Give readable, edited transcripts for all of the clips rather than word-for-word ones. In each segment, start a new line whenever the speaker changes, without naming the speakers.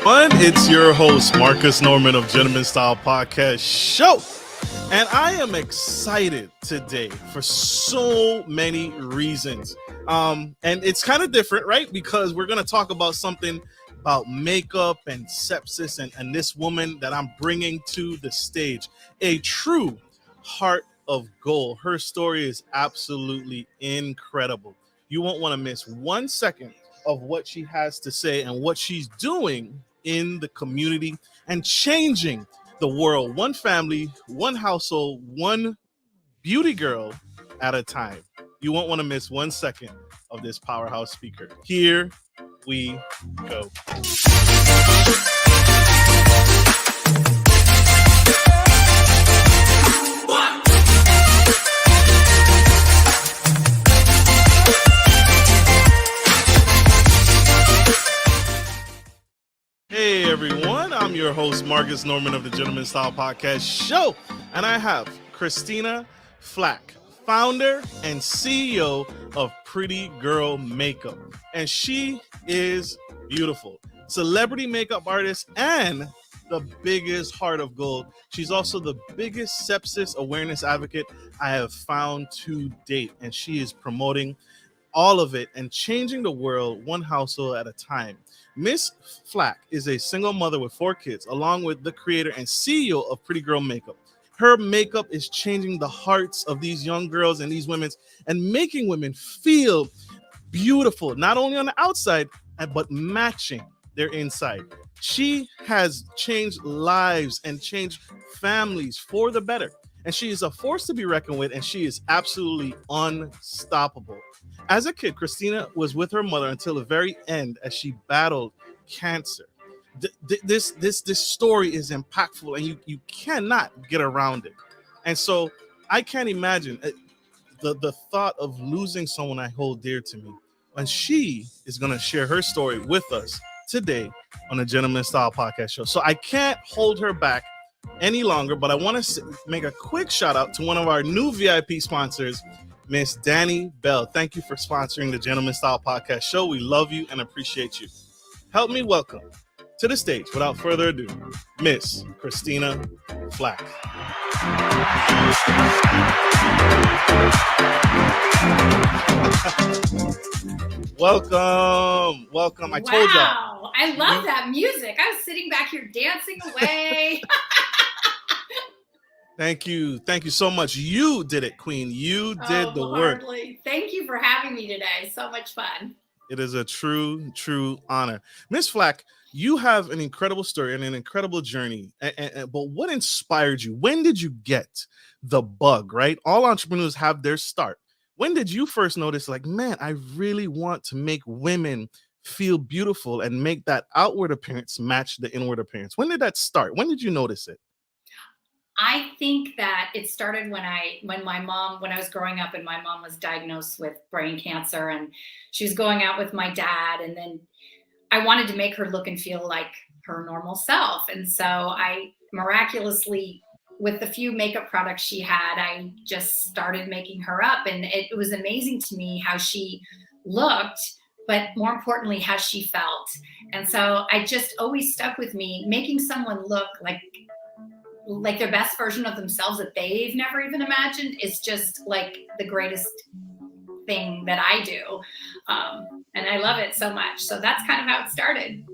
It's your host, Marcus Norman of Gentleman Style Podcast Show. And I am excited today for so many reasons. And it's kind of different, right? Because we're going to talk about something about makeup and sepsis and this woman that I'm bringing to the stage. A true heart of gold. Her story is absolutely incredible. You won't want to miss 1 second of what she has to say and what she's doing in the community and changing the world, one family, one household, one beauty girl at a time. You won't want to miss 1 second of this powerhouse speaker. Here we go. Hey everyone, I'm your host Marcus Norman of the Gentleman Style Podcast Show, and I have Christina Flach, founder and CEO of Pretty Girl Makeup, and she is beautiful, celebrity makeup artist, and the biggest heart of gold. She's also the biggest sepsis awareness advocate I have found to date, and she is promoting all of it and changing the world one household at a time. Miss Flack is a single mother with 4 kids, along with the creator and CEO of Pretty Girl Makeup. Her makeup is changing the hearts of these young girls and these women and making women feel beautiful, not only on the outside, but matching their inside. She has changed lives and changed families for the better. And she is a force to be reckoned with, and she is absolutely unstoppable. As a kid, Christina was with her mother until the very end as she battled cancer. This story is impactful, and you cannot get around it. And so I can't imagine the thought of losing someone I hold dear to me. And she is going to share her story with us today on the Gentleman Style Podcast Show. So I can't hold her back any longer, but I want to make a quick shout out to one of our new VIP sponsors, Miss Danny Bell. Thank you for sponsoring the Gentleman Style Podcast Show. We love you and appreciate you. Help me welcome to the stage, without further ado, Miss Christina Flach. Welcome. I told y'all.
Wow, I love that music. I was sitting back here dancing away.
Thank you so much. You did it, Queen. You did the work.
Thank you for having me today. So much fun.
It is a true honor. Miss Flack, you have an incredible story and an incredible journey. But what inspired you? When did you get the bug, right? All entrepreneurs have their start. When did you first notice, like, man, I really want to make women feel beautiful and make that outward appearance match the inward appearance? When did that start? When did you notice it?
I think that it started when I was growing up and my mom was diagnosed with brain cancer and she was going out with my dad, and then I wanted to make her look and feel like her normal self. And so I miraculously, with the few makeup products she had, I just started making her up, and it was amazing to me how she looked, but more importantly, how she felt. And so I just always stuck with me, making someone look like their best version of themselves that they've never even imagined is just like the greatest thing that I do. And I love it so much. So that's kind of how it started.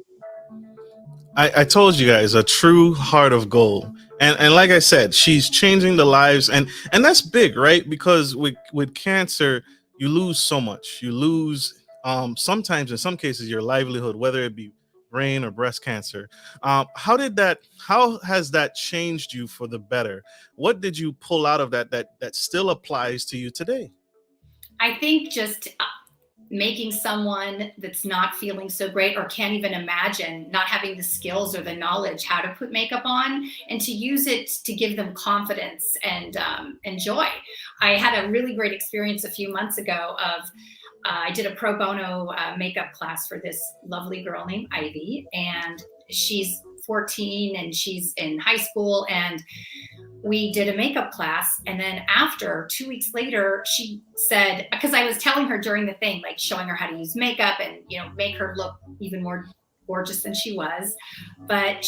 I told you guys, a true heart of gold. And like I said, she's changing the lives. And that's big, right? Because with cancer, you lose so much. You lose sometimes, in some cases, your livelihood, whether it be brain or breast cancer. How has that changed you for the better? What did you pull out of that still applies to you today?
I think just making someone that's not feeling so great or can't even imagine, not having the skills or the knowledge how to put makeup on, and to use it to give them confidence and joy. I had a really great experience a few months ago of I did a pro bono makeup class for this lovely girl named Ivy, and she's 14 and she's in high school, and we did a makeup class. And then after 2 weeks later, she said, because I was telling her during the thing, like showing her how to use makeup and, make her look even more gorgeous than she was. But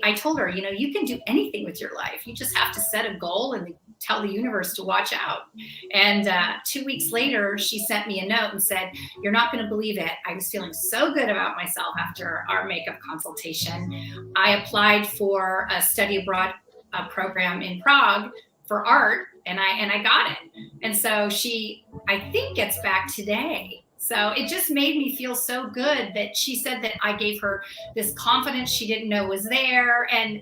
I told her, you can do anything with your life. You just have to set a goal and tell the universe to watch out. And 2 weeks later, she sent me a note and said, "You're not going to believe it. I was feeling so good about myself after our makeup consultation. I applied for a study abroad program in Prague for art, and I got it." And so she, I think, gets back today. So it just made me feel so good that she said that I gave her this confidence she didn't know was there, and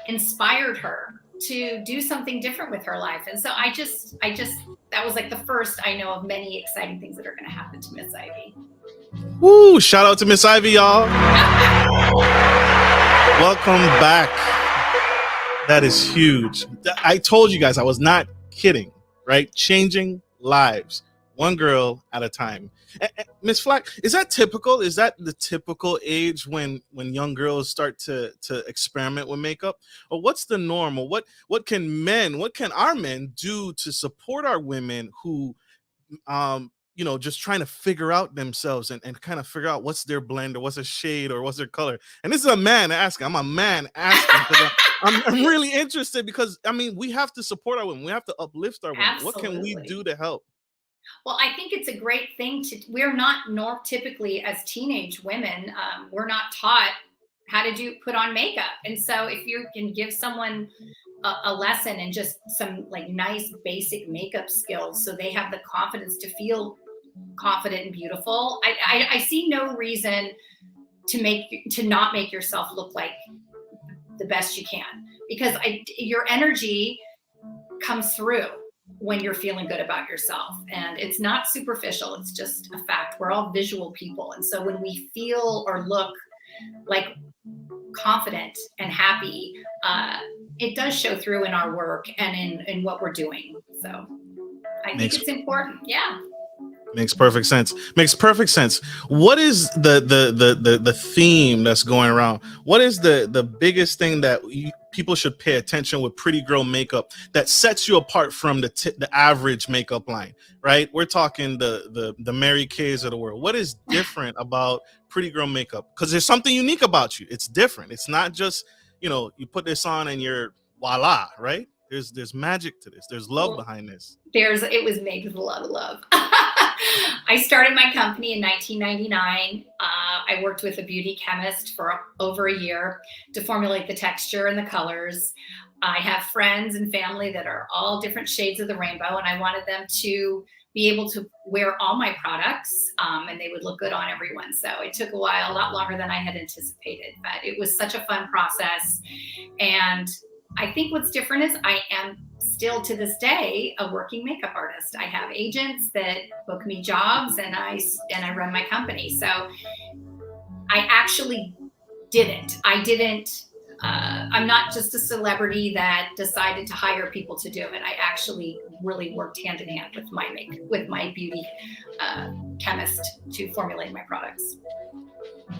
inspired her to do something different with her life. And so I just that was like the first I know of many exciting things that are going to happen to Miss Ivy.
Woo! Shout out to Miss Ivy, y'all. Welcome back. That is huge. I told you guys I was not kidding, right? Changing lives, one girl at a time. Miss Flack, is that typical? Is that the typical age when young girls start to experiment with makeup? Or what's the norm? Or what can our men do to support our women who just trying to figure out themselves and kind of figure out what's their blend or what's their shade or what's their color? And this is a man asking. I'm a man asking because I'm really interested, because I mean, we have to support our women. We have to uplift our women.
Absolutely.
What can we do to help?
Well, I think it's a great thing we're not typically as teenage women, we're not taught how to put on makeup. And so if you can give someone a lesson and just some like nice basic makeup skills so they have the confidence to feel confident and beautiful, I see no reason to not make yourself look like the best you can, because your energy comes through when you're feeling good about yourself, and it's not superficial. It's just a fact. We're all visual people. And so when we feel or look like confident and happy, it does show through in our work and in what we're doing. So I think it's important. Yeah.
Makes perfect sense. Makes perfect sense. What is the theme that's going around? What is the biggest thing that people should pay attention with pretty girl makeup that sets you apart from the average makeup line, right? We're talking the Mary Kays of the world. What is different about pretty girl makeup? Because there's something unique about you. It's different. It's not just, you put this on and you're voila, right? There's magic to this. There's love behind this.
It was made with a lot of love. I started my company in 1999. I worked with a beauty chemist for over a year to formulate the texture and the colors. I have friends and family that are all different shades of the rainbow, and I wanted them to be able to wear all my products, and they would look good on everyone. So it took a lot longer than I had anticipated, but it was such a fun process. And I think what's different is I am still to this day a working makeup artist. I have agents that book me jobs, and I run my company. So I actually did it. I'm not just a celebrity that decided to hire people to do it. I actually really worked hand in hand with my beauty chemist to formulate my products.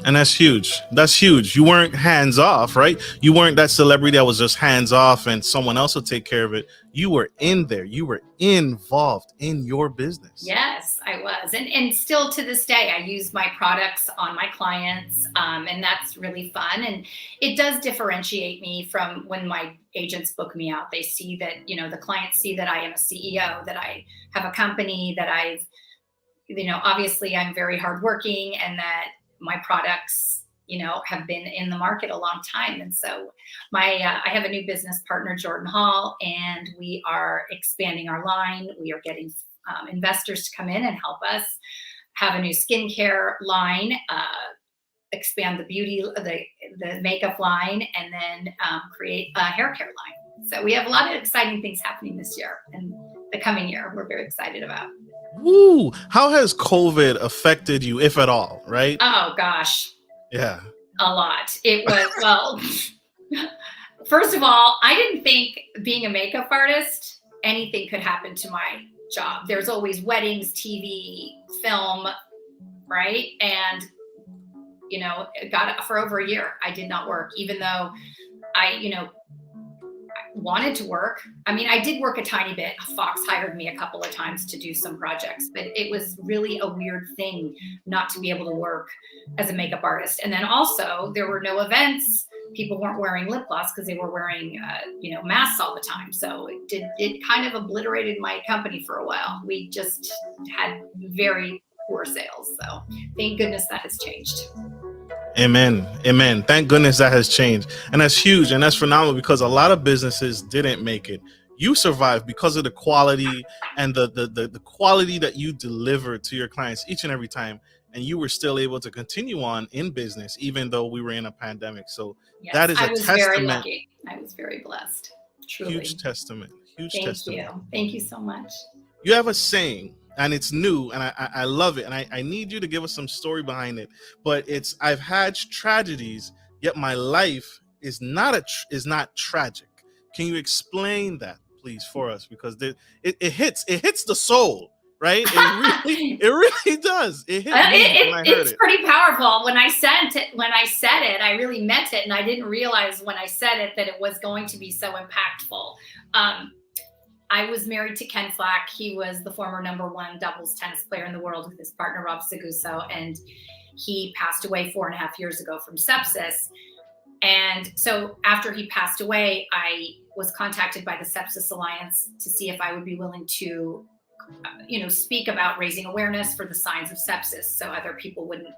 And that's huge. That's huge. You weren't hands off, right? You weren't that celebrity that was just hands off and someone else will take care of it. You were in there. You were involved in your business.
Yes, I was. And still to this day, I use my products on my clients. And that's really fun. And it does differentiate me from when my agents book me out. They see that, the clients see that I am a CEO, that I have a company, that obviously I'm very hardworking, and that my products, have been in the market a long time. And so I have a new business partner, Jordan Hall, and we are expanding our line. We are getting investors to come in and help us have a new skincare line, expand the beauty, the makeup line, and then create a hair care line. So we have a lot of exciting things happening this year and the coming year. We're very excited about.
Woo! How has COVID affected you, if at all, right?
Oh, gosh.
Yeah.
A lot. It was, first of all, I didn't think being a makeup artist, anything could happen to my job. There's always weddings, TV, film, right? And, for over a year, I did not work, even though wanted to work. I mean, I did work a tiny bit. Fox hired me a couple of times to do some projects, but it was really a weird thing not to be able to work as a makeup artist. And then also there were no events. People weren't wearing lip gloss because they were wearing, masks all the time. So it kind of obliterated my company for a while. We just had very poor sales. So thank goodness that has changed.
Amen. Amen. Thank goodness that has changed. And that's huge. And that's phenomenal because a lot of businesses didn't make it. You survived because of the quality and the quality that you deliver to your clients each and every time. And you were still able to continue on in business, even though we were in a pandemic. So
yes,
that is a testament.
Very lucky. I was very blessed. Truly.
Huge testament.
Thank you. Thank you so much.
You have a saying, and it's new, and I love it. And I need you to give us some story behind it. But it's, I've had tragedies, yet my life is not tragic. Can you explain that, please, for us? Because it hits the soul. Right? It really does. It hit me when I heard it.
Pretty powerful. When I said it, I really meant it. And I didn't realize when I said it that it was going to be so impactful. I was married to Ken Flack. He was the former #1 doubles tennis player in the world with his partner, Rob Seguso. And he passed away 4.5 years ago from sepsis. And so after he passed away, I was contacted by the Sepsis Alliance to see if I would be willing to speak about raising awareness for the signs of sepsis so other people wouldn't,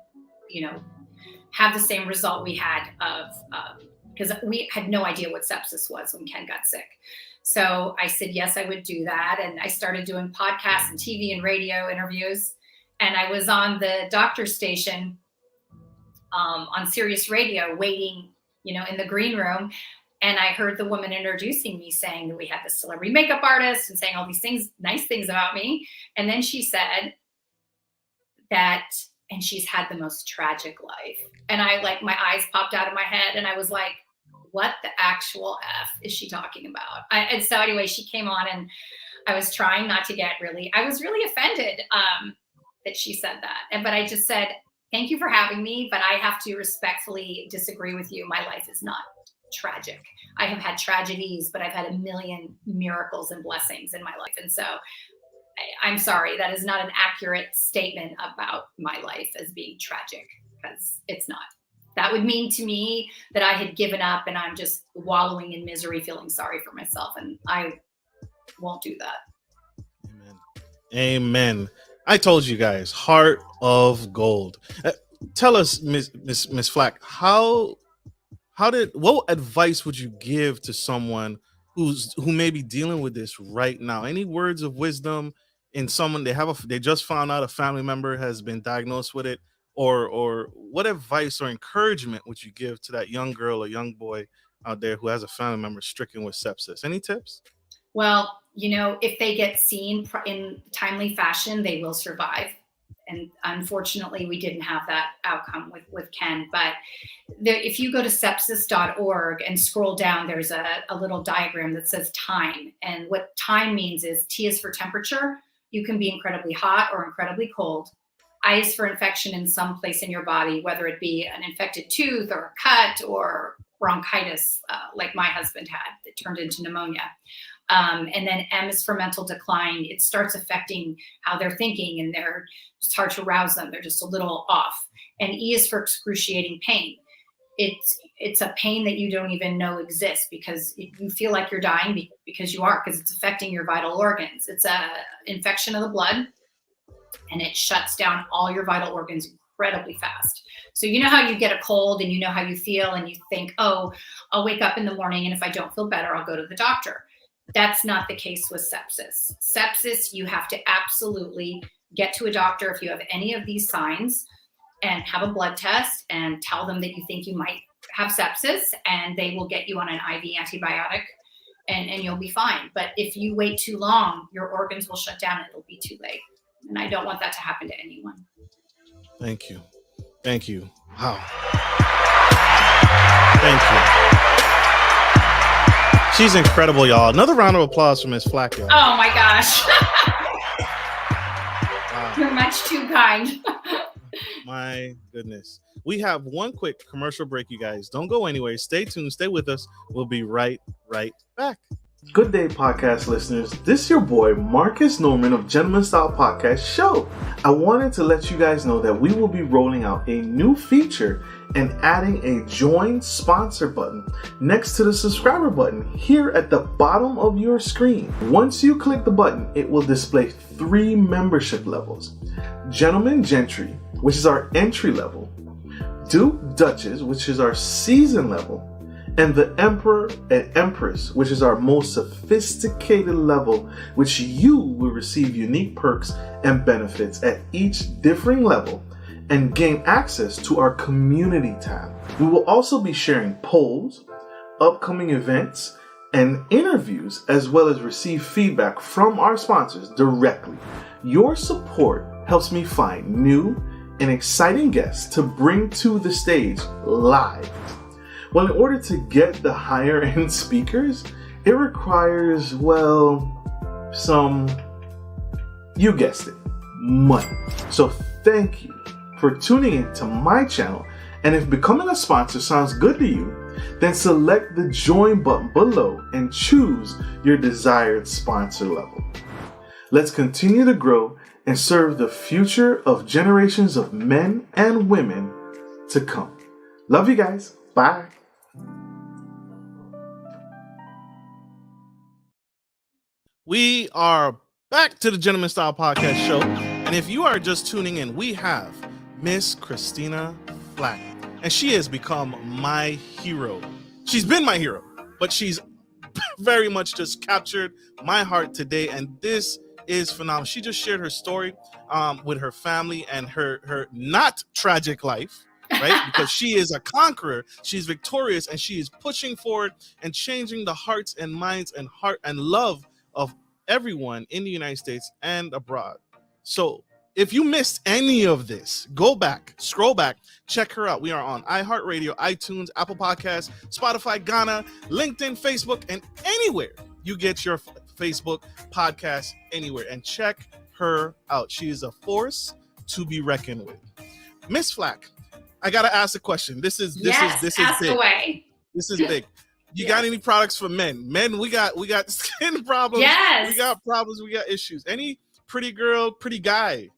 have the same result we had because we had no idea what sepsis was when Ken got sick. So I said, yes, I would do that. And I started doing podcasts and TV and radio interviews. And I was on the doctor station on Sirius Radio waiting, in the green room. And I heard the woman introducing me saying that we had this celebrity makeup artist and saying all these things, nice things about me. And then she said that, and she's had the most tragic life. And my eyes popped out of my head and I was like, what the actual F is she talking about? And so anyway, she came on and I was trying not to I was really offended that she said that. But I just said, thank you for having me, but I have to respectfully disagree with you. My life is not tragic. I have had tragedies, but I've had a million miracles and blessings in my life. And so I'm sorry, that is not an accurate statement about my life as being tragic, because it's not. That would mean to me that I had given up and I'm just wallowing in misery, feeling sorry for myself. And I won't do that.
Amen. Amen. I told you guys, heart of gold. Tell us, Miss Flack, what advice would you give to someone who may be dealing with this right now? Any words of wisdom in someone they just found out a family member has been diagnosed with it, or what advice or encouragement would you give to that young girl or young boy out there who has a family member stricken with sepsis? Any tips?
Well, if they get seen in timely fashion, they will survive. And unfortunately, we didn't have that outcome with Ken. But if you go to sepsis.org and scroll down, there's a little diagram that says time. And what time means is T is for temperature. You can be incredibly hot or incredibly cold. I is for infection in some place in your body, whether it be an infected tooth or a cut or bronchitis, like my husband had, that turned into pneumonia. And then M is for mental decline. It starts affecting how they're thinking and it's hard to rouse them. They're just a little off. And E is for excruciating pain. It's a pain that you don't even know exists because you feel like you're dying because you are, because it's affecting your vital organs. It's a infection of the blood and it shuts down all your vital organs incredibly fast. So you know how you get a cold and you know how you feel and you think, oh, I'll wake up in the morning and if I don't feel better, I'll go to the doctor. That's not the case with sepsis. Sepsis, you have to absolutely get to a doctor if you have any of these signs and have a blood test and tell them that you think you might have sepsis, and they will get you on an IV antibiotic and you'll be fine. But if you wait too long, your organs will shut down and it'll be too late. And I don't want that to happen to anyone.
Thank you. Thank you. Wow. Thank you. She's incredible, y'all. Another round of applause for Miss Flack, y'all.
Oh my gosh. Wow. You're much too kind.
My goodness. We have one quick commercial break, you guys. Don't go anywhere. Stay tuned. Stay with us. We'll be right back. Good day, podcast listeners. This is your boy, Marcus Norman of Gentleman Style Podcast Show. I wanted to let you guys know that we will be rolling out a new feature and adding a join sponsor button next to the subscriber button here at the bottom of your screen. Once you click the button, it will display 3 membership levels. Gentleman Gentry, which is our entry level, Duke Duchess, which is our season level, and the Emperor and Empress, which is our most sophisticated level, which you will receive unique perks and benefits at each differing level and gain access to our community tab. We will also be sharing polls, upcoming events, and interviews, as well as receive feedback from our sponsors directly. Your support helps me find new and exciting guests to bring to the stage live. Well, in order to get the higher end speakers, it requires, you guessed it, money. So thank you for tuning in to my channel. And if becoming a sponsor sounds good to you, then select the join button below and choose your desired sponsor level. Let's continue to grow and serve the future of generations of men and women to come. Love you guys. Bye. We are back to the Gentleman Style Podcast Show. And if you are just tuning in, we have Miss Christina Flach. And she has become my hero. She's been my hero, but she's very much just captured my heart today. And this is phenomenal. She just shared her story with her family and her not tragic life. Right? Because she is a conqueror, she's victorious, and she is pushing forward and changing the hearts and minds and heart and love of everyone in the United States and abroad. So if you missed any of this, go back, scroll back, check her out. We are on iHeartRadio, iTunes, Apple Podcasts, Spotify, Ghana, LinkedIn, Facebook, and anywhere you get your Facebook podcast, anywhere. And check her out. She is a force to be reckoned with. Miss Flack, I gotta ask a question. This is big.
Away.
This is big. You got any products for men? Men, we got skin problems.
Yes.
We got problems. We got issues. Any pretty girl, pretty guy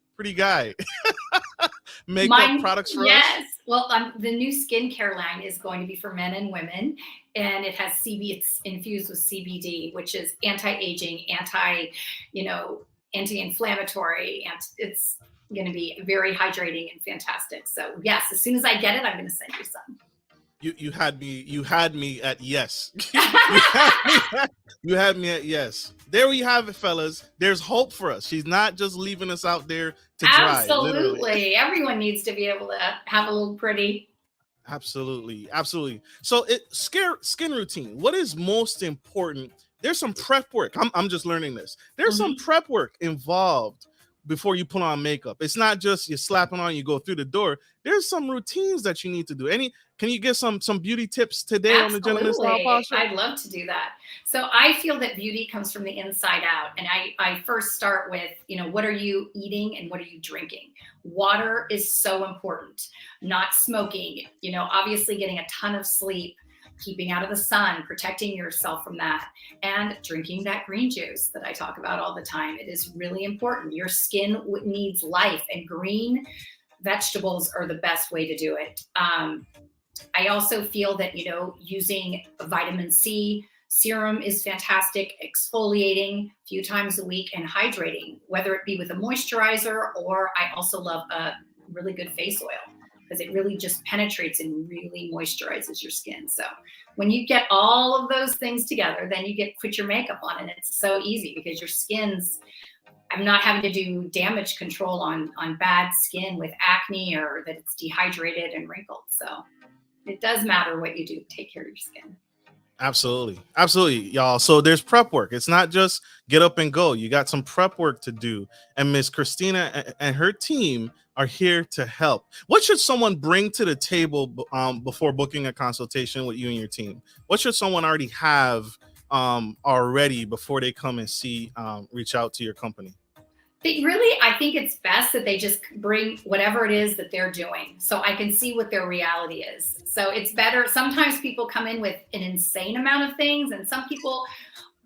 makeup products for us?
Yes. Well, the new skincare line is going to be for men and women, and it has it's infused with CBD, which is anti-aging, anti-inflammatory, and it's going to be very hydrating and fantastic. So yes, as soon as I get it, I'm going to send you some.
You had me at yes. You had me at yes. There we have it, fellas. There's hope for us. She's not just leaving us out there to dry.
Absolutely.
Literally.
Everyone needs to be able to have a little pretty.
Absolutely. So skin routine. What is most important? There's some prep work. I'm just learning this. There's some prep work involved before you put on makeup. It's not just you slapping on, you go through the door. There's some routines that you need to do. Can you give some beauty tips today on the Gentleman Style Podcast?
I'd love to do that. So I feel that beauty comes from the inside out. And I first start with, what are you eating and what are you drinking? Water is so important. Not smoking, obviously getting a ton of sleep, keeping out of the sun, protecting yourself from that, and drinking that green juice that I talk about all the time. It is really important. Your skin needs life, and green vegetables are the best way to do it. I also feel that, using vitamin C serum is fantastic, exfoliating a few times a week, and hydrating, whether it be with a moisturizer, or I also love a really good face oil, because it really just penetrates and really moisturizes your skin. So when you get all of those things together, then you put your makeup on, and it's so easy because your I'm not having to do damage control on bad skin with acne or that it's dehydrated and wrinkled. So it does matter what you do to take care of your skin.
Absolutely, y'all. So there's prep work. It's not just get up and go. You got some prep work to do. And Miss Christina and her team are here to help. What should someone bring to the table before booking a consultation with you and your team? What should someone already have already before they come and reach out to your company?
I think it's best that they just bring whatever it is that they're doing so I can see what their reality is. So it's better. Sometimes people come in with an insane amount of things, and some people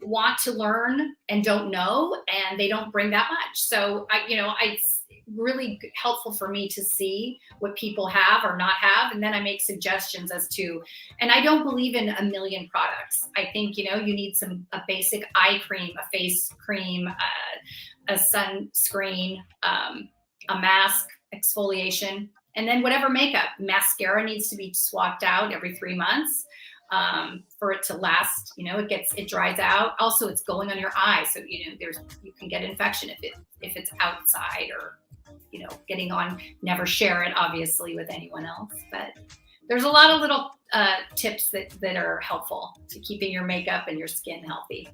want to learn and don't know, and they don't bring that much. So it's really helpful for me to see what people have or not have, and then I make suggestions as to, and I don't believe in a million products. I think you need a basic eye cream, a face cream, a sunscreen, a mask, exfoliation, and then whatever makeup. Mascara needs to be swapped out every 3 months for it to last. It dries out. Also, it's going on your eye, so you can get infection if it's outside, or getting on. Never share it, obviously, with anyone else. But there's a lot of little tips that are helpful to keeping your makeup and your skin healthy.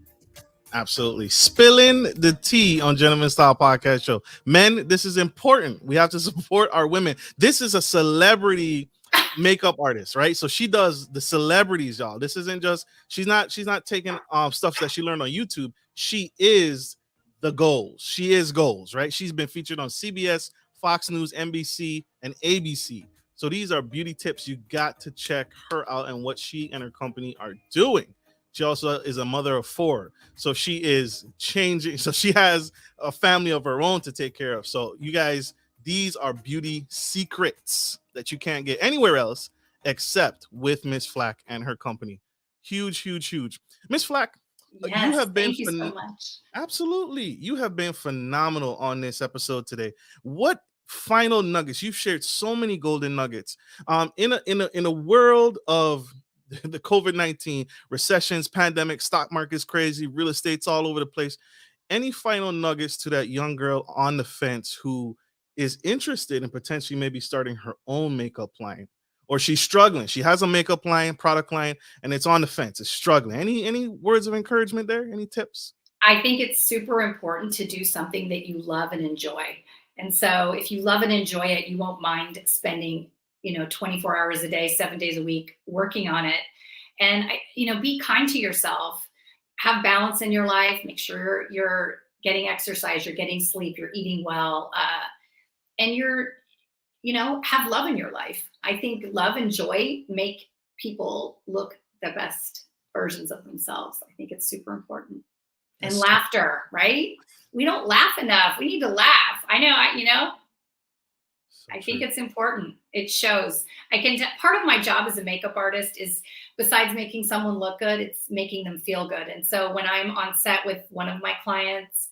Absolutely. Spilling the tea on Gentleman Style Podcast Show. Men, this is important. We have to support our women. This is a celebrity makeup artist, right? So she does the celebrities, y'all. This isn't just, she's not taking stuff that she learned on YouTube. She is the goals. She is goals, right? She's been featured on CBS, Fox News, NBC, and ABC. So these are beauty tips. You got to check her out and what she and her company are doing. She also is a mother of 4. So she is changing. So she has a family of her own to take care of. So you guys, these are beauty secrets that you can't get anywhere else except with Miss Flack and her company. Huge, huge, huge. Miss Flack,
yes,
you have been
thank you so much.
Absolutely. You have been phenomenal on this episode today. What final nuggets? You've shared so many golden nuggets. In a world of the COVID-19 recessions, pandemic, stock market's crazy, real estate's all over the place. Any final nuggets to that young girl on the fence who is interested in potentially maybe starting her own makeup line, or she's struggling? She has a makeup line, product line, and it's on the fence. It's struggling. Any words of encouragement there? Any tips?
I think it's super important to do something that you love and enjoy. And so if you love and enjoy it, you won't mind spending 24 hours a day, 7 days a week working on it. And, be kind to yourself, have balance in your life, make sure you're getting exercise, you're getting sleep, you're eating well, and have love in your life. I think love and joy make people look the best versions of themselves. I think it's super important. And laughter, right? We don't laugh enough. We need to laugh. I know, I think it's important. It shows. Part of my job as a makeup artist is, besides making someone look good, it's making them feel good. And so when I'm on set with one of my clients,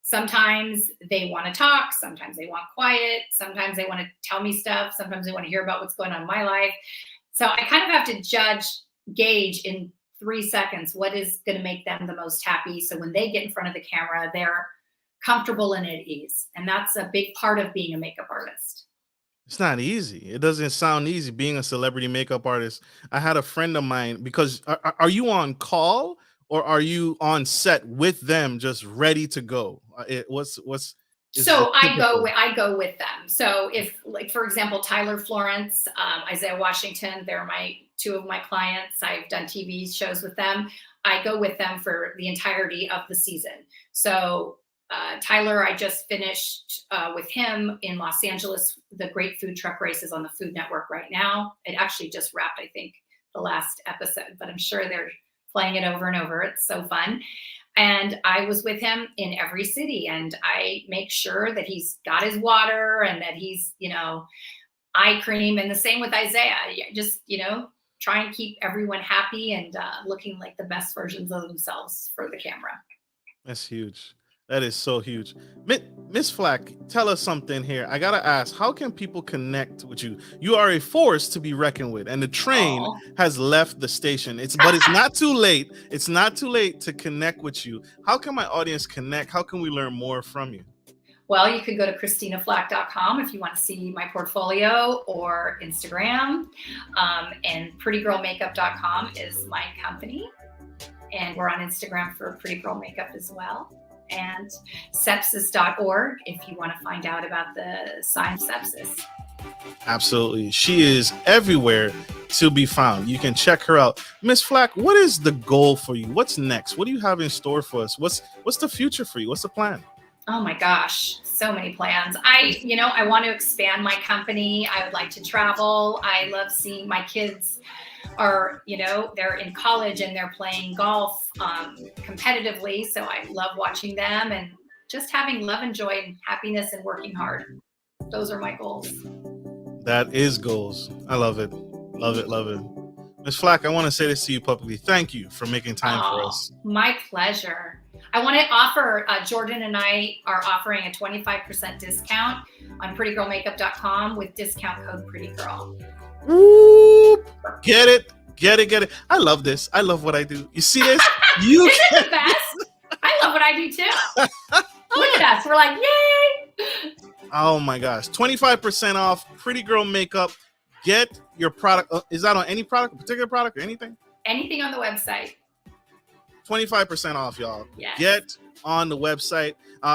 sometimes they want to talk, sometimes they want quiet, sometimes they want to tell me stuff, sometimes they want to hear about what's going on in my life. So I kind of have to gauge in 3 seconds what is going to make them the most happy. So when they get in front of the camera, they're comfortable and at ease. And that's a big part of being a makeup artist.
It's not easy. It doesn't sound easy being a celebrity makeup artist. I had a friend of mine, because are you on call or are you on set with them just ready to go? So
I go with them. So if, like, for example, Tyler Florence, Isaiah Washington, they're 2 of my clients. I've done TV shows with them. I go with them for the entirety of the season. So Tyler, I just finished with him in Los Angeles. The Great Food Truck Race is on the Food Network right now. It actually just wrapped, I think, the last episode, but I'm sure they're playing it over and over. It's so fun. And I was with him in every city, and I make sure that he's got his water and that he's, eye cream, and the same with Isaiah. Just, try and keep everyone happy and looking like the best versions of themselves for the camera.
That's huge. That is so huge. Miss Flack, tell us something here. I got to ask, how can people connect with you? You are a force to be reckoned with, and the train has left the station. But it's not too late. It's not too late to connect with you. How can my audience connect? How can we learn more from you?
Well, you could go to ChristinaFlach.com if you want to see my portfolio, or Instagram. And PrettyGirlMakeup.com is my company. And we're on Instagram for Pretty Girl Makeup as well. And sepsis.org if you want to find out about the sign of sepsis.
Absolutely. She is everywhere to be found. You can check her out. Miss Flack, what is the goal for you? What's next? What do you have in store for us? What's the future for you? What's the plan?
Oh my gosh, so many plans. I want to expand my company. I would like to travel. I love seeing my kids they're in college and they're playing golf competitively. So I love watching them and just having love and joy and happiness and working hard. Those are my goals.
That is goals. I love it. Love it. Love it. Ms. Flack, I want to say this to you publicly. Thank you for making time for us.
My pleasure. I want to offer, Jordan and I are offering a 25% discount on prettygirlmakeup.com with discount code PrettyGirl.
Whoop. Get it. I love this. I love what I do. You see this? You
Isn't it the best? I love what I do too. Look at us. We're like, yay.
Oh my gosh. 25% off Pretty Girl Makeup. Get your product. Is that on any product, a particular product or anything?
Anything on the website.
25% off, y'all.
Yes.
Get on the website.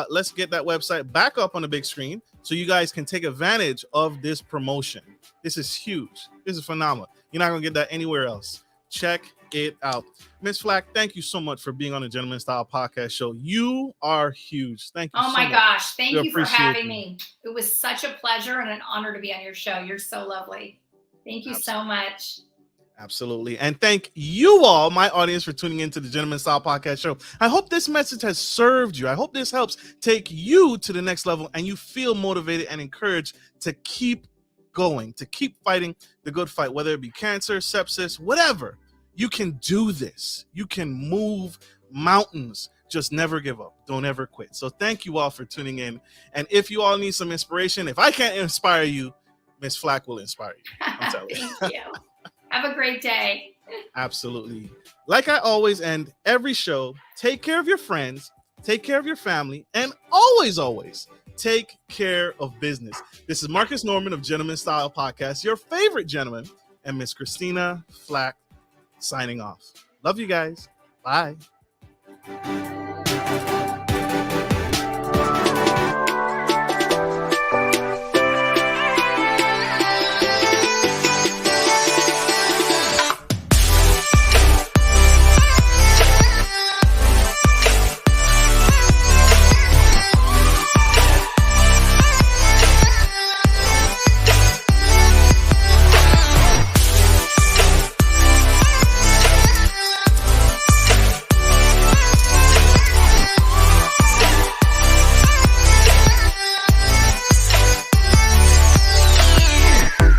Let's get that website back up on the big screen so you guys can take advantage of this promotion. This is huge. This is phenomenal. You're not going to get that anywhere else. Check it out. Ms. Flack, thank you so much for being on the Gentleman Style Podcast Show. You are huge. Thank you so much.
Oh my gosh. Thank you for having me. It was such a pleasure and an honor to be on your show. You're so lovely. Thank you so much.
Absolutely. And thank you all, my audience, for tuning into the Gentleman Style Podcast Show. I hope this message has served you. I hope this helps take you to the next level and you feel motivated and encouraged to keep going, to keep fighting the good fight, whether it be cancer, sepsis, whatever. You can do this. You can move mountains. Just never give up. Don't ever quit. So thank you all for tuning in. And if you all need some inspiration, if I can't inspire you, Ms. Flack will inspire you. I'm telling you.
Thank you. Have a great day.
Absolutely. Like I always end every show, take care of your friends, take care of your family, and always, always take care of business. This is Marcus Norman of Gentleman Style Podcast, your favorite gentleman, and Miss Christina Flach signing off. Love you guys. Bye.